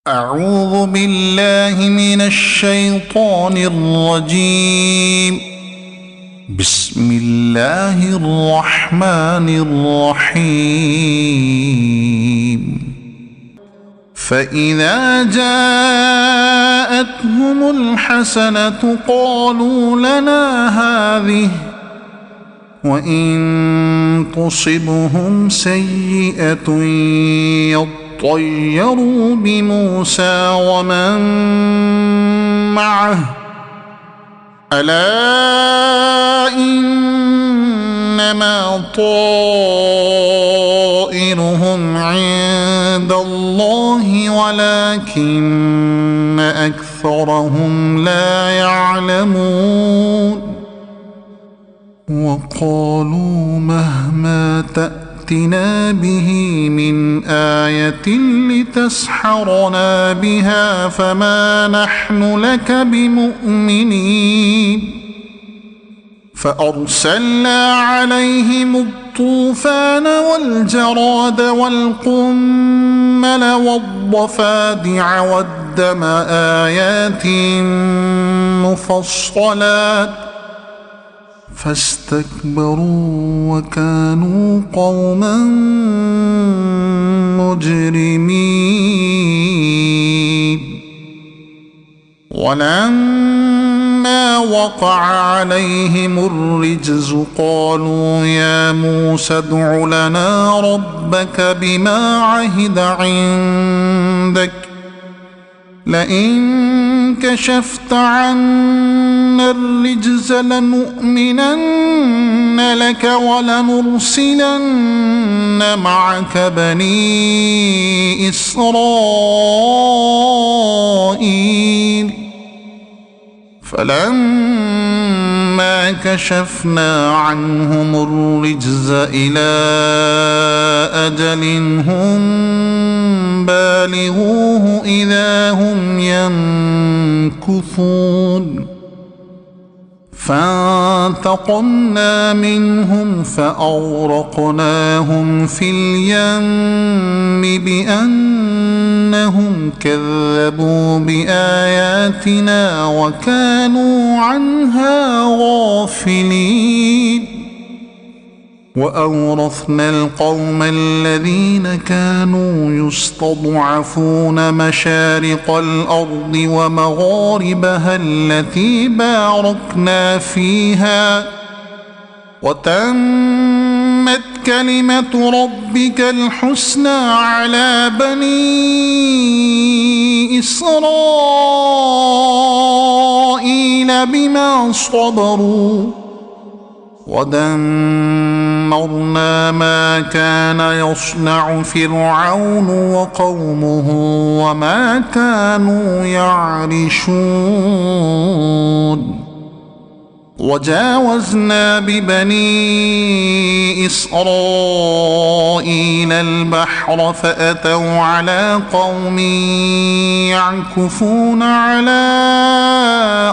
أعوذ بالله من الشيطان الرجيم. بسم الله الرحمن الرحيم. فإذا جاءتهم الحسنة قالوا لنا هذه، وإن تصبهم سيئة يطيروا بموسى ومن معه، ألا إنما طائرهم عند الله ولكن أكثرهم لا يعلمون. وقالوا مهما تأتنا به من آية لتسحرنا بها فما نحن لك بمؤمنين. فأرسلنا عليهم الطوفان والجراد والقمل والضفادع والدم آيات مفصلات فاستكبروا وكانوا قوما مجرمين. ولما وقع عليهم الرجز قالوا يا موسى ادع لنا ربك بما عهد عندك لئن كشفت عنا الرجز لنؤمنن لك ولنرسلن معك بني إسرائيل. فلما كشفنا عنهم الرجز إلى أجل هم بالغوه إذا هم ينكثون فانتقمنا منهم فأغرقناهم في اليم بأنهم كذبوا بآياتنا وكانوا عنها غافلين. وأورثنا القوم الذين كانوا يستضعفون مشارق الأرض ومغاربها التي باركنا فيها وتمت كلمة ربك الحسنى على بني إسرائيل بما صبروا ودمرنا ما كان يصنع فرعون وقومه وما كانوا يعرشون. وجاوزنا ببني إسرائيل البحر فأتوا على قوم يعكفون على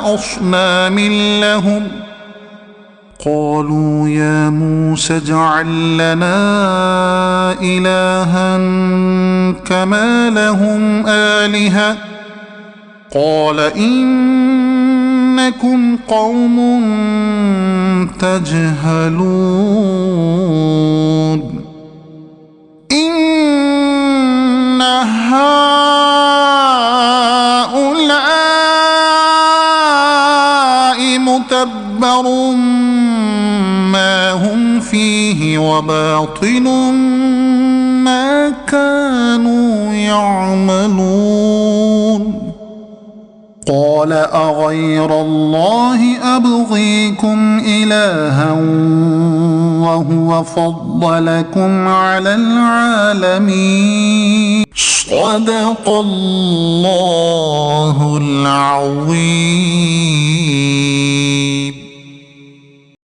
أصنام لهم قالوا يا موسى اجعل لنا إلها كما لهم آلهة قال إنكم قوم تجهلون. إن هؤلاء متبر ما هم فيه وباطل ما كانوا يعملون. قال أغير الله أبغيكم إلها وهو فضلكم على العالمين. صدق الله العظيم.